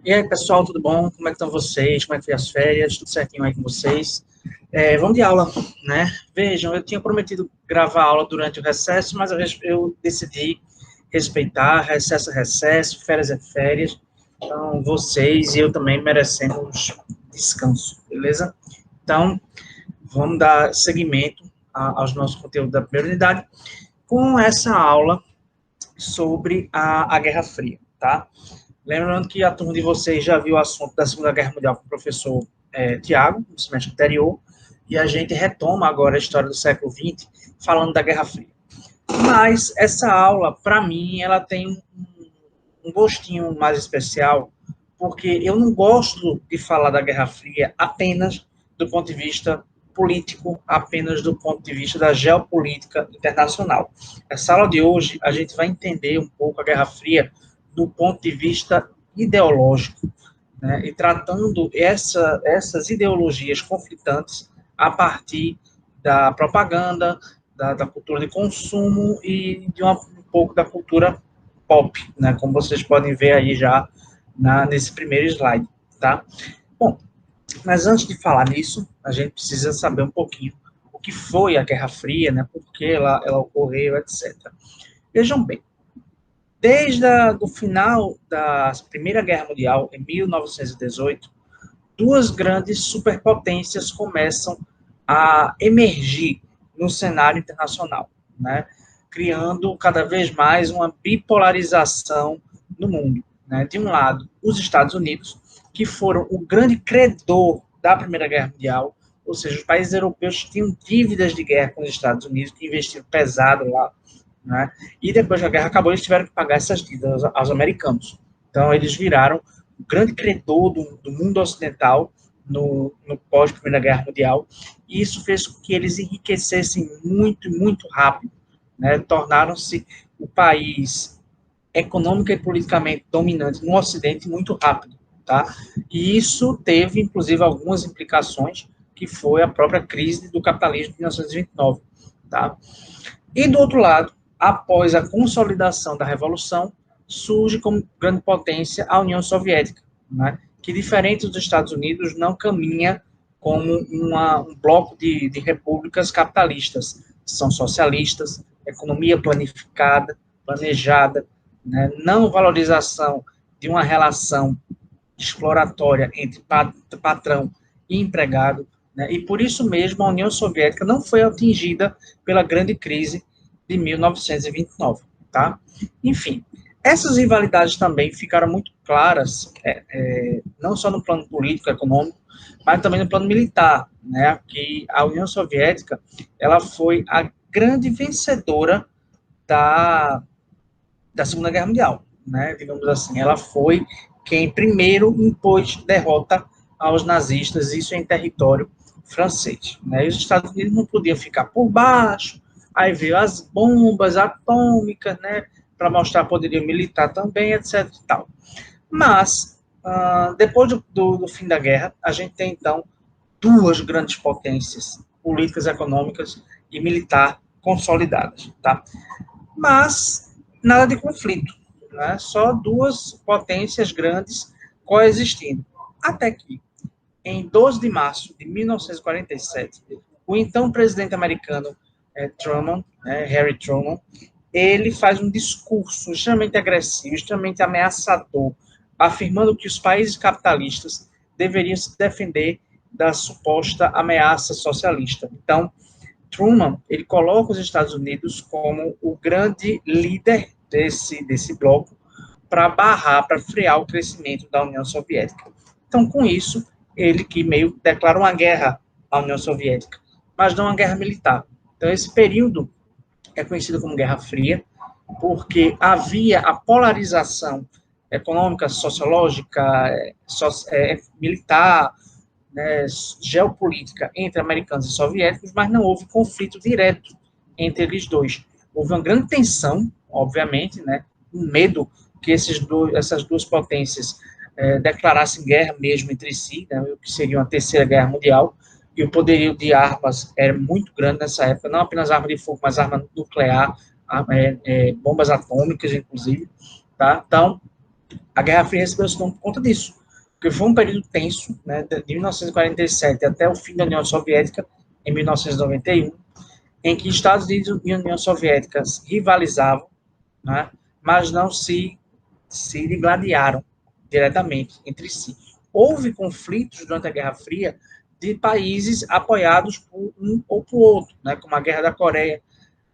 E aí, pessoal, tudo bom? Como é que estão vocês? Como é que foi as férias? Tudo certinho aí com vocês? Vamos de aula, né? Vejam, eu tinha prometido gravar a aula durante o recesso, mas eu decidi respeitar, recesso é recesso, férias é férias. Então, vocês e eu também merecemos descanso, beleza? Então, vamos dar seguimento aos nossos conteúdos da primeira unidade com essa aula sobre a Guerra Fria, tá? Lembrando que a turma de vocês já viu o assunto da Segunda Guerra Mundial com o professor Tiago, no semestre anterior, e a gente retoma agora a história do século XX, falando da Guerra Fria. Mas essa aula, para mim, ela tem um gostinho mais especial, porque eu não gosto de falar da Guerra Fria apenas do ponto de vista político, apenas do ponto de vista da geopolítica internacional. Essa aula de hoje, a gente vai entender um pouco a Guerra Fria do ponto de vista ideológico, né, e tratando essas ideologias conflitantes a partir da propaganda, da cultura de consumo e de um pouco da cultura pop, né, como vocês podem ver aí já nesse primeiro slide, tá? Bom, mas antes de falar nisso, a gente precisa saber um pouquinho o que foi a Guerra Fria, né, por que ela ocorreu, etc. Vejam bem, desde o final da Primeira Guerra Mundial, em 1918, duas grandes superpotências começam a emergir no cenário internacional, né? Criando cada vez mais uma bipolarização no mundo. Né? De um lado, os Estados Unidos, que foram o grande credor da Primeira Guerra Mundial, ou seja, os países europeus tinham dívidas de guerra com os Estados Unidos, que investiram pesado lá, né? E depois que a guerra acabou, eles tiveram que pagar essas dívidas aos americanos. Então, eles viraram o grande credor do mundo ocidental no pós-Primeira Guerra Mundial, e isso fez com que eles enriquecessem muito, muito rápido, né? Tornaram-se o país econômica e politicamente dominante no Ocidente muito rápido, tá? E isso teve, inclusive, algumas implicações, que foi a própria crise do capitalismo de 1929, tá? E do outro lado, após a consolidação da Revolução, surge como grande potência a União Soviética, né? Que, diferente dos Estados Unidos, não caminha como um bloco de repúblicas capitalistas. São socialistas, economia planificada, planejada, né? Não valorização de uma relação exploratória entre patrão e empregado, né? E por isso mesmo a União Soviética não foi atingida pela grande crise de 1929, tá? Enfim, essas rivalidades também ficaram muito claras, não só no plano político, econômico, mas também no plano militar, né? Que a União Soviética ela foi a grande vencedora da, da Segunda Guerra Mundial, né? Digamos assim, ela foi quem primeiro impôs derrota aos nazistas, isso em território francês, né? E os Estados Unidos não podiam ficar por baixo, aí veio as bombas atômicas, né? Para mostrar poderio militar também, etc. E tal. Mas, depois do fim da guerra, a gente tem, então, duas grandes potências políticas, econômicas e militar consolidadas, tá? Mas nada de conflito, né? Só duas potências grandes coexistindo. Até que, em 12 de março de 1947, o então presidente americano Truman, Harry Truman, ele faz um discurso extremamente agressivo, extremamente ameaçador, afirmando que os países capitalistas deveriam se defender da suposta ameaça socialista. Então, Truman, ele coloca os Estados Unidos como o grande líder desse bloco para barrar, para frear o crescimento da União Soviética. Então, com isso, ele que meio declara uma guerra à União Soviética, mas não uma guerra militar. Então, esse período é conhecido como Guerra Fria, porque havia a polarização econômica, sociológica, militar, né, geopolítica entre americanos e soviéticos, mas não houve conflito direto entre eles dois. Houve uma grande tensão, obviamente, né, um medo que essas duas potências declarassem guerra mesmo entre si, né, o que seria uma terceira guerra mundial, e o poderio de armas era muito grande nessa época, não apenas arma de fogo, mas arma nuclear, bombas atômicas, inclusive, tá? Então, A Guerra Fria recebeu esse nome por conta disso, porque foi um período tenso, né, de 1947 até o fim da União Soviética, em 1991, em que Estados Unidos e União Soviética rivalizavam, né, mas não se digladiaram diretamente entre si. Houve conflitos durante a Guerra Fria de países apoiados por um ou por outro, né, como a Guerra da Coreia,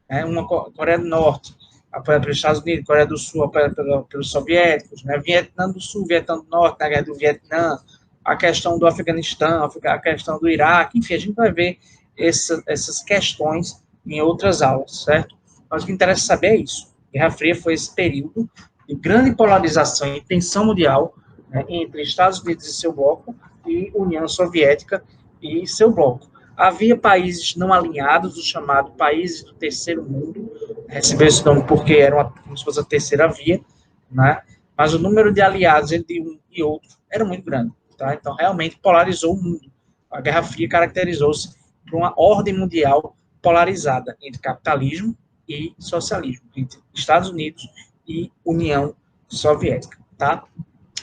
né, uma Coreia do Norte, apoiada pelos Estados Unidos, Coreia do Sul apoiada pelos soviéticos, né, Vietnã do Sul, Vietnã do Norte, na Guerra do Vietnã, a questão do Afeganistão, a questão do Iraque, enfim, a gente vai ver essas questões em outras aulas, certo? Mas o que interessa saber é isso. A Guerra Fria foi esse período de grande polarização e tensão mundial, né, entre Estados Unidos e seu bloco e União Soviética e seu bloco. Havia países não alinhados, os chamados países do terceiro mundo, recebeu esse nome porque era como se fosse a terceira via, né? Mas o número de aliados entre um e outro era muito grande. Tá? Então, realmente polarizou o mundo. A Guerra Fria caracterizou-se por uma ordem mundial polarizada entre capitalismo e socialismo, entre Estados Unidos e União Soviética. Tá?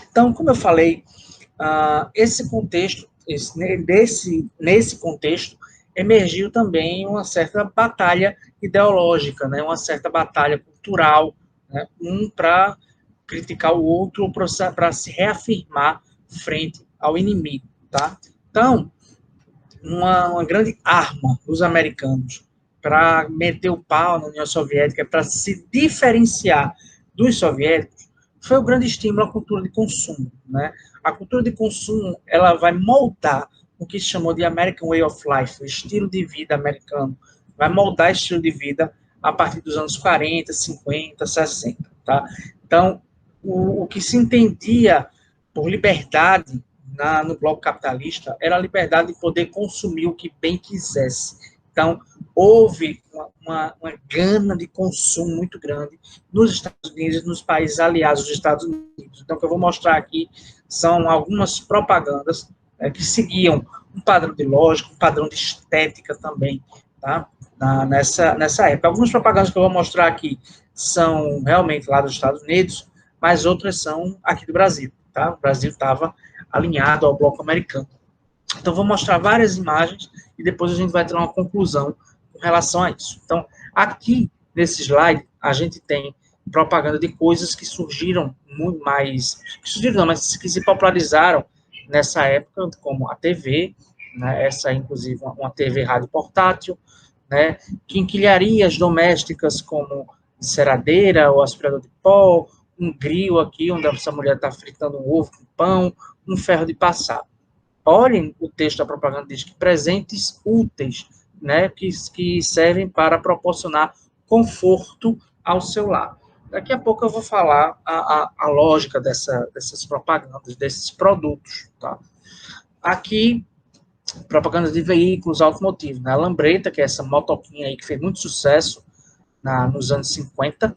Então, como eu falei, esse contexto, nesse contexto, emergiu também uma certa batalha ideológica, né, uma certa batalha cultural, né, um para criticar o outro, para se reafirmar frente ao inimigo. Tá? Então, uma grande arma dos americanos para meter o pau na União Soviética, para se diferenciar dos soviéticos, foi o grande estímulo à cultura de consumo. Né? A cultura de consumo ela vai moldar o que se chamou de American Way of Life, o estilo de vida americano. Vai moldar esse estilo de vida a partir dos anos 40, 50, 60. Tá? Então, o que se entendia por liberdade no bloco capitalista era a liberdade de poder consumir o que bem quisesse. Então, houve uma gana de consumo muito grande nos Estados Unidos, nos países aliados dos Estados Unidos. Então, o que eu vou mostrar aqui são algumas propagandas que seguiam um padrão de lógica, um padrão de estética também, tá? Nessa época. Algumas propagandas que eu vou mostrar aqui são realmente lá dos Estados Unidos, mas outras são aqui do Brasil, tá? O Brasil estava alinhado ao bloco americano. Então, vou mostrar várias imagens e depois a gente vai ter uma conclusão com relação a isso. Então, aqui nesse slide, a gente tem propaganda de coisas que surgiram muito mais, que surgiram não, mas que se popularizaram nessa época, como a TV, né, essa inclusive uma TV rádio portátil, né, quinquilharias domésticas como enceradeira ou aspirador de pó, um grill aqui, onde essa mulher está fritando um ovo com pão, um ferro de passar. Olhem, o texto da propaganda diz que presentes úteis, né, que servem para proporcionar conforto ao seu lar. Daqui a pouco eu vou falar a lógica dessas propagandas, desses produtos. Tá? Aqui, propaganda de veículos automotivos. Né? A Lambretta, que é essa motoquinha aí que fez muito sucesso nos anos 50,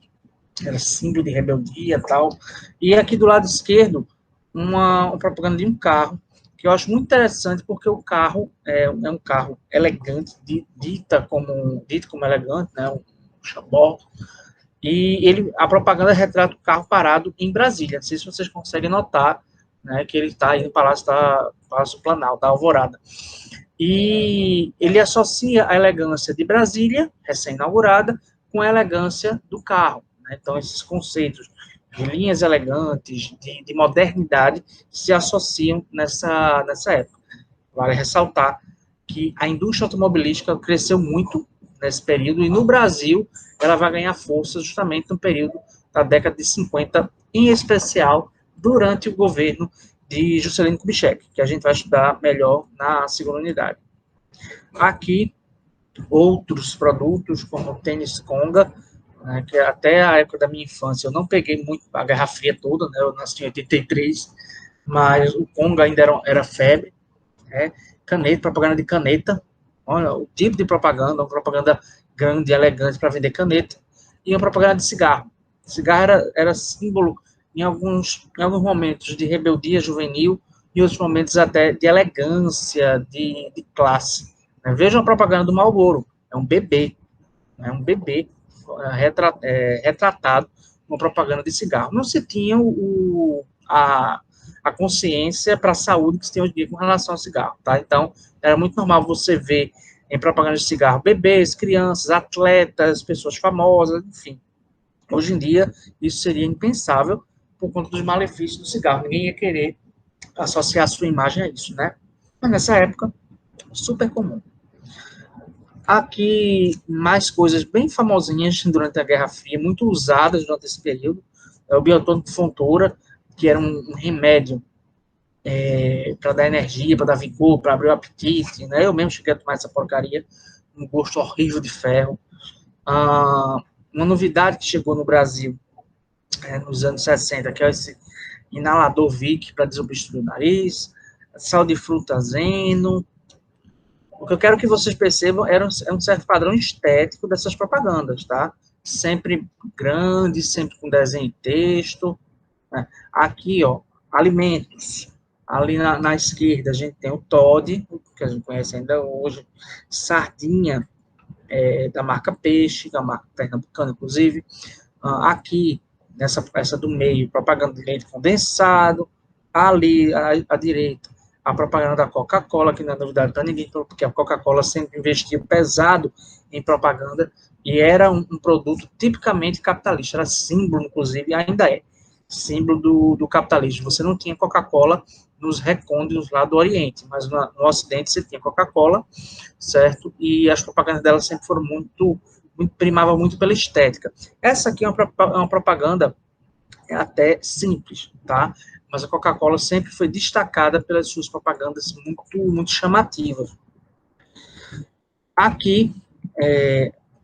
era símbolo de rebeldia e tal. E aqui do lado esquerdo, uma propaganda de um carro, que eu acho muito interessante, porque o carro é um carro elegante, dito como elegante, né, um chabó, e a propaganda retrata o carro parado em Brasília. Não sei se vocês conseguem notar, né, que ele está aí no Palácio Planalto, da Alvorada. E ele associa a elegância de Brasília, recém-inaugurada, com a elegância do carro. Né? Então, esses conceitos de linhas elegantes, de modernidade, se associam nessa época. Vale ressaltar que a indústria automobilística cresceu muito nesse período, e no Brasil ela vai ganhar força justamente no período da década de 50, em especial durante o governo de Juscelino Kubitschek, que a gente vai estudar melhor na segunda unidade. Aqui, outros produtos, como o tênis Conga, né, que até a época da minha infância eu não peguei muito a Guerra Fria toda, né, eu nasci em 83, mas o Conga ainda era febre, né, caneta, propaganda de caneta, olha, o tipo de propaganda, uma propaganda grande, elegante para vender caneta, e uma propaganda de cigarro. Cigarro era símbolo em alguns momentos de rebeldia juvenil, e outros momentos até de elegância, de classe. Né? Veja a propaganda do Marlboro, é um bebê retratado uma propaganda de cigarro. Não se tinha a consciência para a saúde que se tem hoje em dia com relação ao cigarro, tá? Então, era muito normal você ver em propaganda de cigarro bebês, crianças, atletas, pessoas famosas, enfim. Hoje em dia, isso seria impensável por conta dos malefícios do cigarro. Ninguém ia querer associar a sua imagem a isso, né? Mas nessa época, super comum. Aqui, mais coisas bem famosinhas durante a Guerra Fria, muito usadas durante esse período, é o biotônico de Fontoura, que era um remédio para dar energia, para dar vigor, para abrir o apetite, né? Eu mesmo cheguei a tomar essa porcaria, um gosto horrível de ferro. Uma novidade que chegou no Brasil nos anos 60, que é esse inalador Vic para desobstruir o nariz, sal de frutazeno. O que eu quero que vocês percebam é um certo padrão estético dessas propagandas, tá? Sempre grande, sempre com desenho e texto. Né? Aqui, ó, alimentos. Ali na esquerda a gente tem o Toddy, que a gente conhece ainda hoje, sardinha da marca Peixe, da marca pernambucana, inclusive. Aqui, nessa peça do meio, propaganda de leite condensado. Ali, à direita, a propaganda da Coca-Cola, que não é novidade para ninguém, porque a Coca-Cola sempre investiu pesado em propaganda e era um produto tipicamente capitalista, era símbolo, inclusive, ainda é símbolo do capitalismo. Você não tinha Coca-Cola nos recônditos lá do Oriente, mas no Ocidente você tinha Coca-Cola, certo? E as propagandas dela sempre foram primavam muito pela estética. Essa aqui é uma propaganda até simples, tá? Mas a Coca-Cola sempre foi destacada pelas suas propagandas muito chamativas. Aqui,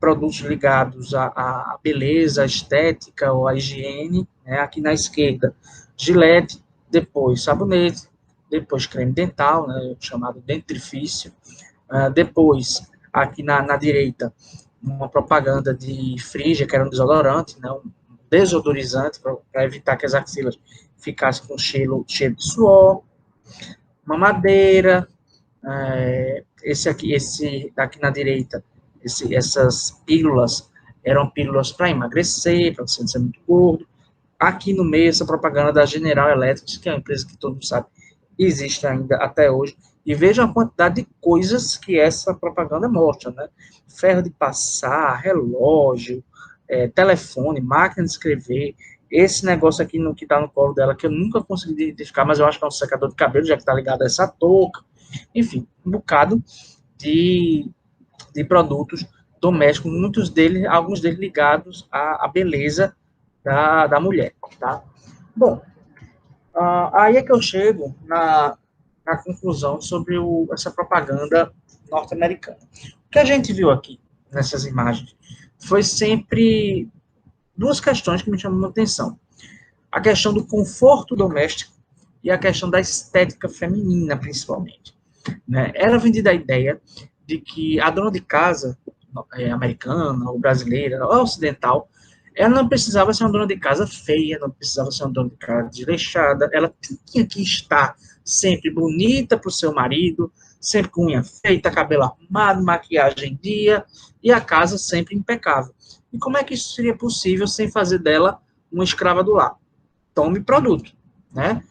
produtos ligados à beleza, à estética ou à higiene, né? Aqui na esquerda, Gillette, depois sabonete, depois creme dental, né? Chamado dentifrício, depois, aqui na direita, uma propaganda de Frigia, que era um desodorante, né? Um desodorizante, para evitar que as axilas ficassem com cheiro de suor, mamadeira, esse aqui na direita, essas pílulas eram pílulas para emagrecer, para você não ser muito gordo. Aqui no meio, essa propaganda da General Electric, que é uma empresa que todo mundo sabe existe ainda até hoje. E veja a quantidade de coisas que essa propaganda mostra, né? Ferro de passar, relógio, telefone, máquina de escrever. Esse negócio aqui que está no colo dela, que eu nunca consegui identificar, mas eu acho que é um secador de cabelo, já que está ligado a essa touca. Enfim, um bocado de produtos domésticos, alguns deles ligados à beleza da mulher, tá? Bom, aí é que eu chego na conclusão sobre essa propaganda norte-americana. O que a gente viu aqui, nessas imagens, foi sempre duas questões que me chamam a atenção. A questão do conforto doméstico e a questão da estética feminina, principalmente. Né? Era vendida a ideia de que a dona de casa, americana, ou brasileira, ou ocidental, ela não precisava ser uma dona de casa feia, não precisava ser uma dona de casa desleixada, ela tinha que estar sempre bonita para o seu marido, sempre com unha feita, cabelo arrumado, maquiagem em dia, e a casa sempre impecável. E como é que isso seria possível sem fazer dela uma escrava do lar? Tome produto, né?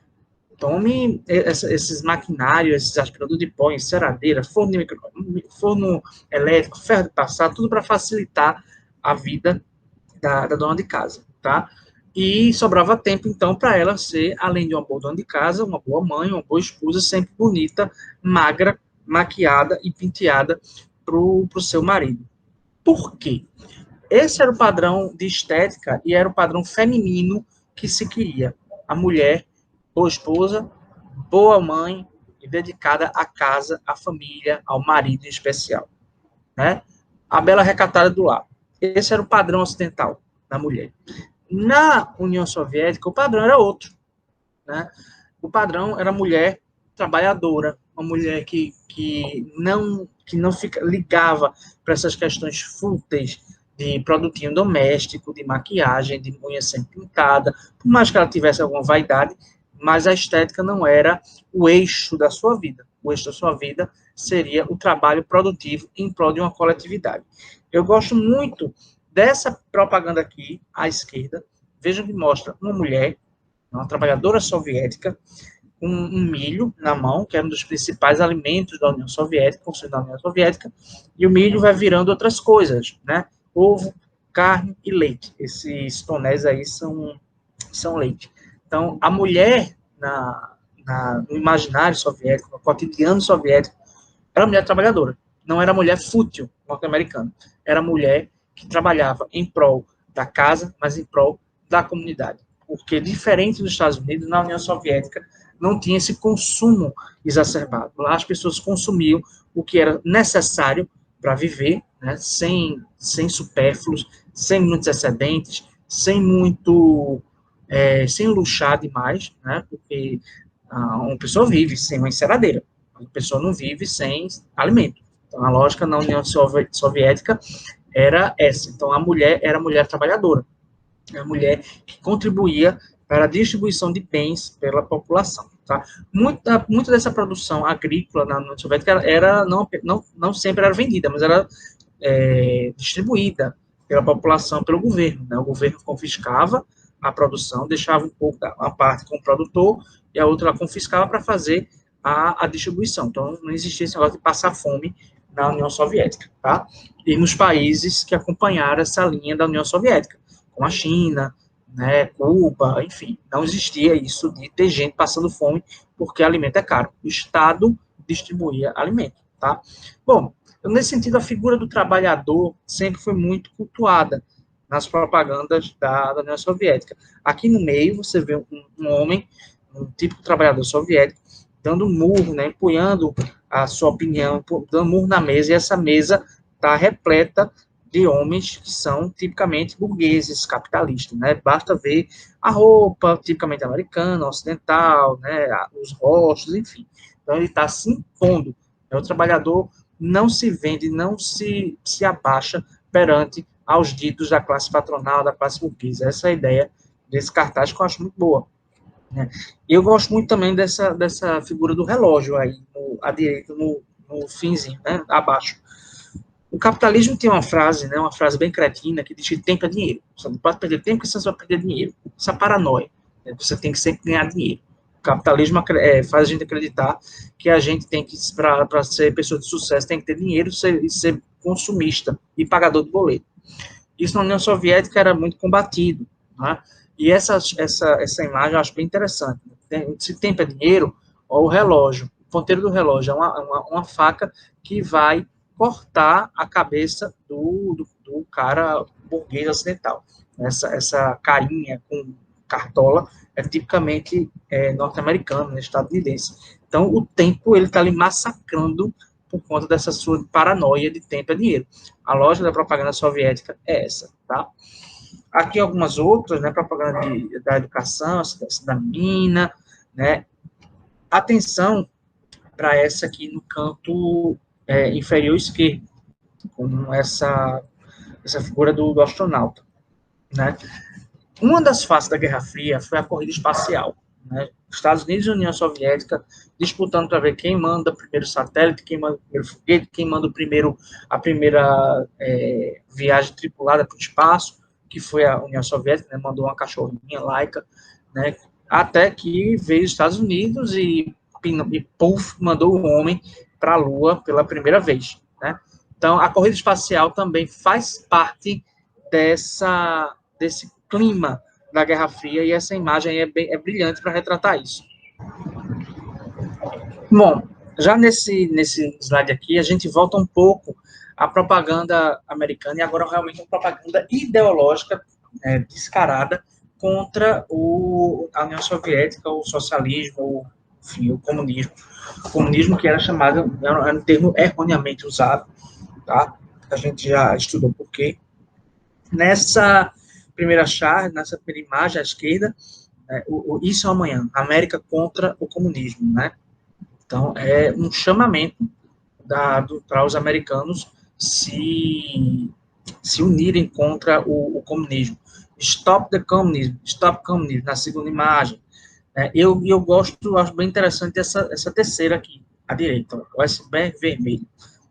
Tome esses maquinários, esses aspiradores de pó, enceradeira, forno elétrico, ferro de passar, tudo para facilitar a vida da dona de casa, tá? E sobrava tempo, então, para ela ser, além de uma boa dona de casa, uma boa mãe, uma boa esposa, sempre bonita, magra, maquiada e penteada para o seu marido. Por quê? Esse era o padrão de estética e era o padrão feminino que se queria. A mulher, boa esposa, boa mãe e dedicada à casa, à família, ao marido em especial. Né? A bela recatada do lar. Esse era o padrão ocidental da mulher. Na União Soviética, o padrão era outro. Né? O padrão era a mulher trabalhadora, uma mulher que não ligava para essas questões fúteis de produtinho doméstico, de maquiagem, de unha sempre pintada, por mais que ela tivesse alguma vaidade, mas a estética não era o eixo da sua vida. O eixo da sua vida seria o trabalho produtivo em prol de uma coletividade. Eu gosto muito dessa propaganda aqui, à esquerda, Vejam que mostra uma mulher, uma trabalhadora soviética, com um milho na mão, que era um dos principais alimentos da União Soviética, consumido da União Soviética, e o milho vai virando outras coisas, né? Ovo, carne e leite. Esses tonéis aí são leite. Então, a mulher no imaginário soviético, no cotidiano soviético, era mulher trabalhadora. Não era mulher fútil norte-americana. Era mulher que trabalhava em prol da casa, mas em prol da comunidade. Porque, diferente dos Estados Unidos, na União Soviética, não tinha esse consumo exacerbado. Lá as pessoas consumiam o que era necessário para viver, né, sem supérfluos, sem muitos excedentes, sem luxar demais, né, porque uma pessoa vive sem uma enceradeira, uma pessoa não vive sem alimento. Então, a lógica na União Soviética era essa. Então, a mulher era a mulher trabalhadora, a mulher que contribuía para a distribuição de bens pela população. Tá? Muita dessa produção agrícola na União Soviética não sempre era vendida, mas era distribuída pela população, pelo governo. Né? O governo confiscava a produção, deixava um pouco a parte com o produtor e a outra ela confiscava para fazer a distribuição. Então, não existia esse negócio de passar fome na União Soviética. Tá? E nos países que acompanharam essa linha da União Soviética, como a China, né, Cuba, enfim, não existia isso de ter gente passando fome porque alimento é caro. O Estado distribuía alimento, tá? Bom, nesse sentido, a figura do trabalhador sempre foi muito cultuada nas propagandas da União Soviética. Aqui no meio, você vê um homem, um típico trabalhador soviético, dando murro, né, empunhando a sua opinião, dando murro na mesa, e essa mesa está repleta de homens que são tipicamente burgueses, capitalistas, né? Basta ver a roupa tipicamente americana, ocidental, né? Os rostos, enfim. Então, ele está se impondo. O trabalhador não se vende, não se abaixa perante aos ditos da classe patronal, da classe burguesa. Essa é a ideia desse cartaz que eu acho muito boa. Né? E eu gosto muito também dessa figura do relógio aí, à direita, no finzinho, né? Abaixo. O capitalismo tem uma frase, né, uma frase bem cretina, que diz que tempo é dinheiro. Você não pode perder tempo, porque você vai perder dinheiro. Isso é paranoia. Você tem que sempre ganhar dinheiro. O capitalismo faz a gente acreditar que a gente tem que, para ser pessoa de sucesso, tem que ter dinheiro e ser consumista e pagador de boleto. Isso na União Soviética era muito combatido. Né? E essa imagem eu acho bem interessante. Se tempo é dinheiro, ó, o relógio, o ponteiro do relógio é uma faca que vai cortar a cabeça do cara burguês ocidental. Essa carinha com cartola é tipicamente norte-americano, né, estadunidense. Então, o tempo ele está ali massacrando por conta dessa sua paranoia de tempo é dinheiro. A lógica da propaganda soviética é essa, tá? Aqui algumas outras, né, propaganda da educação, da mina, né? Atenção para essa aqui no canto inferior esquerdo, com essa figura do astronauta, né? Uma das faces da Guerra Fria foi a corrida espacial, né? Estados Unidos e União Soviética disputando para ver quem manda o primeiro satélite, quem manda o primeiro foguete, quem manda a primeira viagem tripulada para o espaço, que foi a União Soviética, né? Mandou uma cachorrinha laica, né? Até que veio os Estados Unidos e puff, mandou o homem para a Lua pela primeira vez, né? Então, a corrida espacial também faz parte desse clima da Guerra Fria, e essa imagem é brilhante para retratar isso. Bom, já nesse slide aqui, a gente volta um pouco à propaganda americana, e agora realmente uma propaganda ideológica descarada contra a União Soviética, o socialismo, enfim, o comunismo. O comunismo que era chamado, era um termo erroneamente usado, tá? A gente já estudou por quê. Nessa primeira imagem à esquerda, isso é amanhã, América contra o comunismo, né? Então, é um chamamento para os americanos se unirem contra o comunismo. Stop the communism, stop communism, na segunda imagem. Eu acho bem interessante essa terceira aqui, à direita, o iceberg vermelho.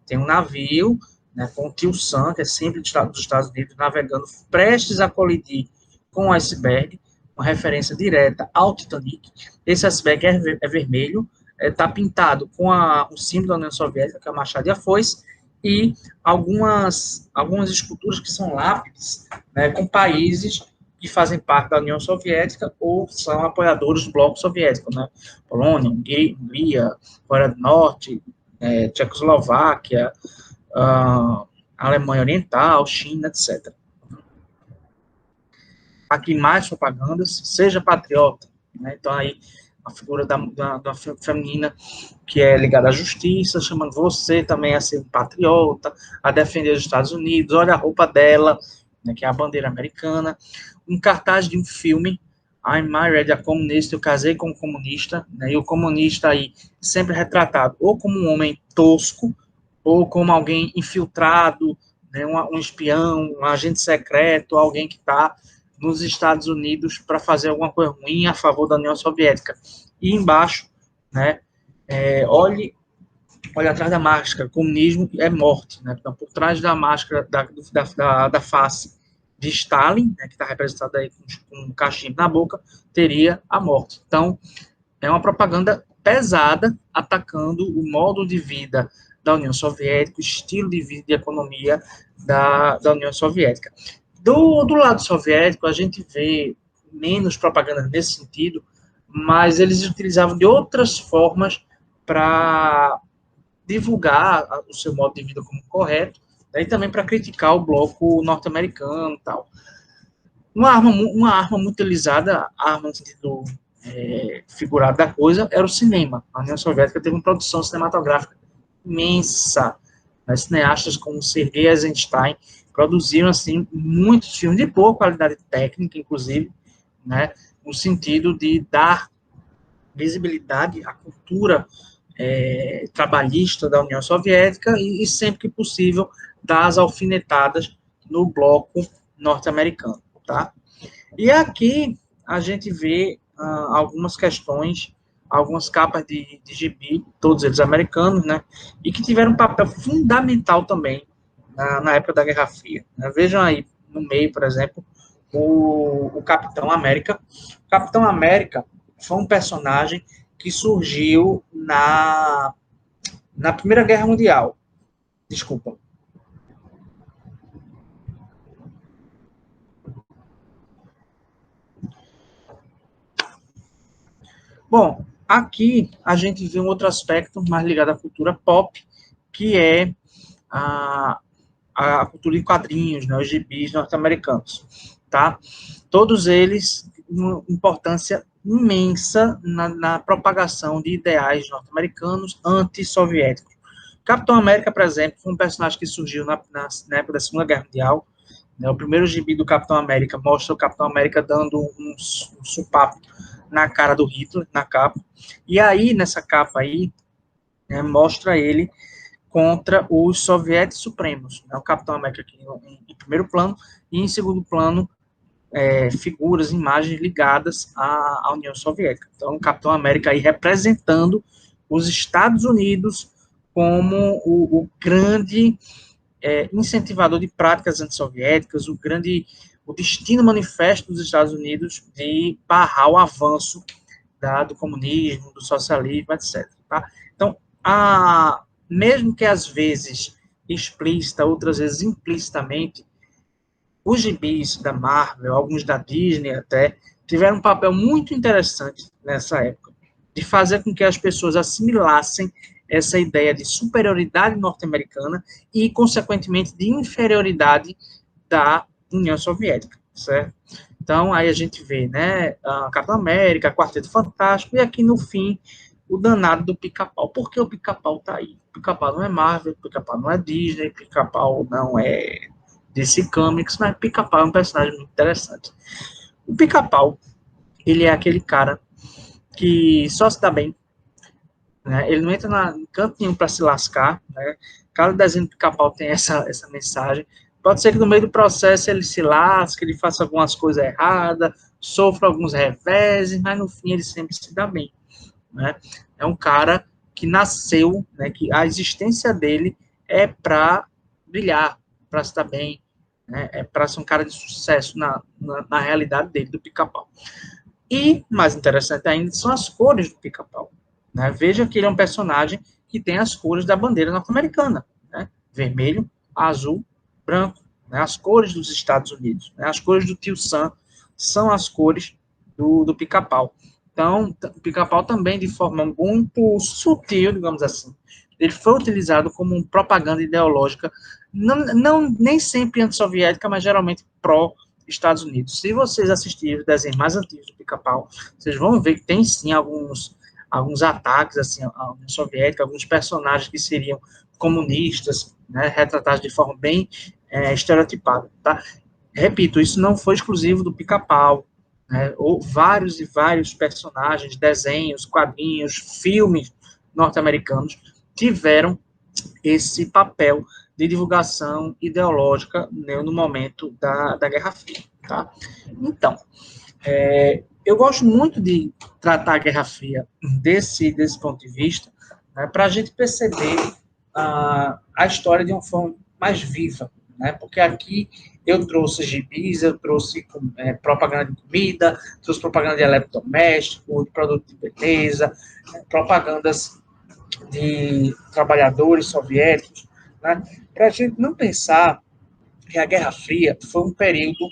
Tem um navio, né, com o tio Sam, que é sempre dos Estados Unidos, navegando, prestes a colidir com o iceberg, uma referência direta ao Titanic. Esse iceberg é vermelho, está pintado com o símbolo da União Soviética, que é o machado e a foice, e algumas esculturas que são lápides, né, com países que fazem parte da União Soviética ou são apoiadores do bloco soviético, né? Polônia, Hungria, Coreia do Norte, Tchecoslováquia, Alemanha Oriental, China, etc. Aqui mais propagandas, seja patriota, né? Então aí a figura da feminina que é ligada à justiça, chamando você também a ser um patriota, a defender os Estados Unidos, olha a roupa dela, né, que é a bandeira americana, um cartaz de um filme, I'm married a communist, eu casei com um comunista, né, e o comunista aí sempre retratado ou como um homem tosco, ou como alguém infiltrado, né, um espião, um agente secreto, alguém que está nos Estados Unidos para fazer alguma coisa ruim a favor da União Soviética. E embaixo, né, olhe atrás da máscara, comunismo é morte, né? Então, por trás da máscara da face de Stalin, né, que está representada aí com um cachimbo na boca, teria a morte. Então, é uma propaganda pesada, atacando o modo de vida da União Soviética, o estilo de vida e economia da União Soviética. Do lado soviético, a gente vê menos propaganda nesse sentido, mas eles utilizavam de outras formas para divulgar o seu modo de vida como correto, né, e também para criticar o bloco norte-americano e tal. Uma arma muito utilizada, arma no sentido figurado da coisa, era o cinema. A União Soviética teve uma produção cinematográfica imensa. Né? Cineastas como Sergei Eisenstein produziram assim muitos filmes de boa qualidade técnica, inclusive, né, no sentido de dar visibilidade à cultura trabalhista da União Soviética e sempre que possível dar as alfinetadas no bloco norte-americano, tá? E aqui a gente vê algumas questões, algumas capas de gibi, todos eles americanos, né? E que tiveram um papel fundamental também na época da Guerra Fria. Né? Vejam aí no meio, por exemplo, o Capitão América. O Capitão América foi um personagem que surgiu na Primeira Guerra Mundial. Desculpa. Bom, aqui a gente vê um outro aspecto mais ligado à cultura pop, que é a, a cultura de quadrinhos, né, os gibis norte-americanos, tá? Todos eles uma importância imensa na propagação de ideais norte-americanos anti-soviéticos. Capitão América, por exemplo, foi um personagem que surgiu na época da Segunda Guerra Mundial. Né, o primeiro gibi do Capitão América mostra o Capitão América dando um supapo na cara do Hitler, na capa. E aí, nessa capa aí, né, mostra ele contra os soviéticos supremos. Né, o Capitão América aqui em primeiro plano, e em segundo plano, figuras, imagens ligadas à União Soviética. Então, o Capitão América aí representando os Estados Unidos como o grande incentivador de práticas antissoviéticas, o destino manifesto dos Estados Unidos de barrar o avanço do comunismo, do socialismo, etc. Tá? Então, mesmo que às vezes explícita, outras vezes implicitamente, os gibis da Marvel, alguns da Disney até, tiveram um papel muito interessante nessa época, de fazer com que as pessoas assimilassem essa ideia de superioridade norte-americana e, consequentemente, de inferioridade da União Soviética, certo? Então, aí a gente vê, né, a Capitão América, Quarteto Fantástico, e aqui no fim, o danado do Pica-Pau. Por que o Pica-Pau tá aí? O Pica-Pau não é Marvel, o Pica-Pau não é Disney, o Pica-Pau não é DC Comics, mas Pica-Pau é um personagem muito interessante. O Pica-Pau, ele é aquele cara que só se dá bem, né? Ele não entra em canto nenhum para se lascar, né? Cada desenho do Pica-Pau tem essa mensagem. Pode ser que no meio do processo ele se lasque, ele faça algumas coisas erradas, sofra alguns reveses, mas no fim ele sempre se dá bem, né? É um cara que nasceu, né, que a existência dele é para brilhar, para se dar bem, né? É para ser um cara de sucesso na realidade dele, do Pica-Pau. E, mais interessante ainda, são as cores do Pica-Pau, né? Veja que ele é um personagem que tem as cores da bandeira norte-americana, né? Vermelho, azul, branco, né? As cores dos Estados Unidos, né? As cores do Tio Sam são as cores do Pica-Pau. Então, o Pica-Pau também, de forma muito sutil, digamos assim, ele foi utilizado como propaganda ideológica, nem sempre antissoviética, mas geralmente pró-Estados Unidos. Se vocês assistirem os desenhos mais antigos do Pica-Pau, vocês vão ver que tem sim alguns ataques assim, à União Soviética, alguns personagens que seriam comunistas, né, retratados de forma bem estereotipada. Tá? Repito, isso não foi exclusivo do Pica-Pau, né, ou vários e vários personagens, desenhos, quadrinhos, filmes norte-americanos tiveram esse papel de divulgação ideológica, né, no momento da Guerra Fria. Tá? Então, eu gosto muito de tratar a Guerra Fria desse ponto de vista, né, para a gente perceber a história de uma forma mais viva, né, porque aqui eu trouxe gibis, eu trouxe propaganda de comida, trouxe propaganda de eletrodoméstico, de produto de beleza, propagandas de trabalhadores soviéticos, né, para a gente não pensar que a Guerra Fria foi um período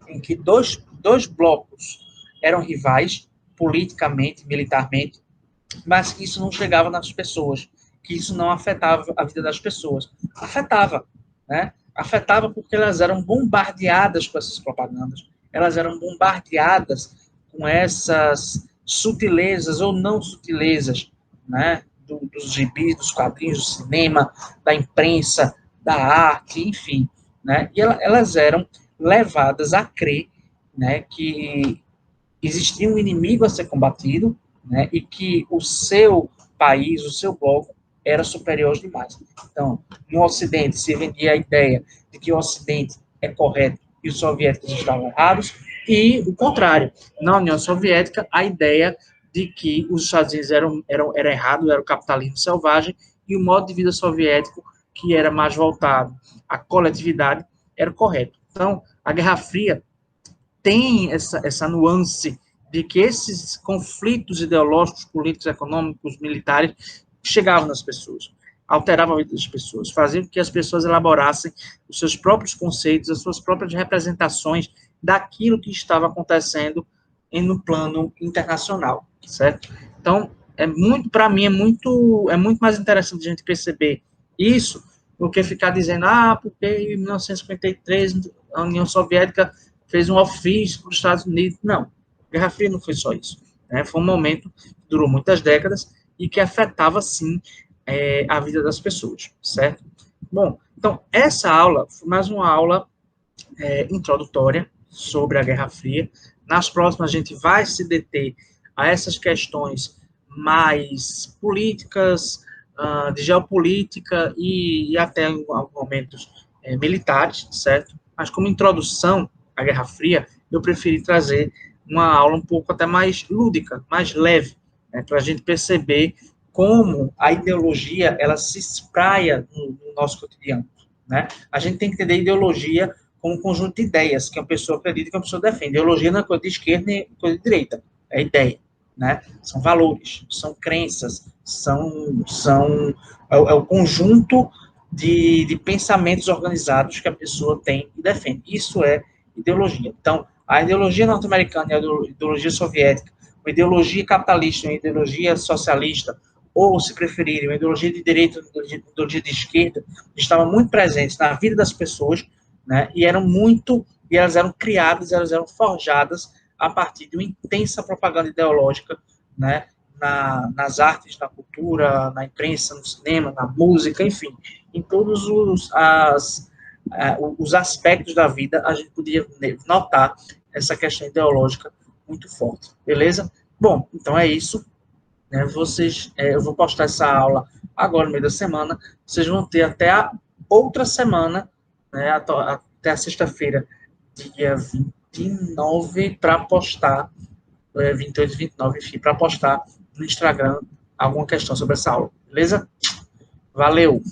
em que dois blocos eram rivais, politicamente, militarmente, mas que isso não chegava nas pessoas, que isso não afetava a vida das pessoas. Afetava, né? Afetava porque elas eram bombardeadas com essas propagandas, elas eram bombardeadas com essas sutilezas ou não sutilezas, né? Dos gibis, dos quadrinhos, do cinema, da imprensa, da arte, enfim, né? E elas eram levadas a crer, né, que existia um inimigo a ser combatido, né, e que o seu país, o seu bloco, era superior aos demais. Então, no Ocidente se vendia a ideia de que o Ocidente é correto e os soviéticos estavam errados, e o contrário. Na União Soviética, a ideia de que os Estados Unidos eram errados, era o capitalismo selvagem, e o modo de vida soviético, que era mais voltado à coletividade, era correto. Então, a Guerra Fria tem essa nuance de que esses conflitos ideológicos, políticos, econômicos, militares chegavam nas pessoas, alteravam a vida das pessoas, faziam com que as pessoas elaborassem os seus próprios conceitos, as suas próprias representações daquilo que estava acontecendo no plano internacional, certo? Então, para mim, é muito mais interessante a gente perceber isso do que ficar dizendo, porque em 1953 a União Soviética fez um ofício para os Estados Unidos. Não, a Guerra Fria não foi só isso. Né? Foi um momento que durou muitas décadas e que afetava, sim, a vida das pessoas, certo? Bom, então, essa aula foi mais uma aula introdutória sobre a Guerra Fria. Nas próximas, a gente vai se deter a essas questões mais políticas, de geopolítica e até em alguns momentos militares, certo? Mas como introdução à Guerra Fria, eu preferi trazer uma aula um pouco até mais lúdica, mais leve, né, para a gente perceber como a ideologia ela se espraia no nosso cotidiano, né? A gente tem que entender a ideologia como um conjunto de ideias que uma pessoa acredita, que uma pessoa defende. Ideologia não é coisa de esquerda nem coisa de direita, é ideia, né? São valores, são crenças, é o conjunto de pensamentos organizados que a pessoa tem e defende. Isso é ideologia. Então, a ideologia norte-americana e a ideologia soviética, uma ideologia capitalista, uma ideologia socialista, ou, se preferirem, uma ideologia de direita, uma ideologia de esquerda, estavam muito presentes na vida das pessoas, né, e elas eram criadas, elas eram forjadas a partir de uma intensa propaganda ideológica, né, nas artes, na cultura, na imprensa, no cinema, na música, enfim, em todos os aspectos da vida, a gente podia notar essa questão ideológica muito forte, beleza? Bom, então é isso, né, eu vou postar essa aula agora no meio da semana, vocês vão ter até a outra semana, né, até a sexta-feira, dia 29, para postar, 28, 29, enfim, para postar no Instagram alguma questão sobre essa aula, beleza? Valeu!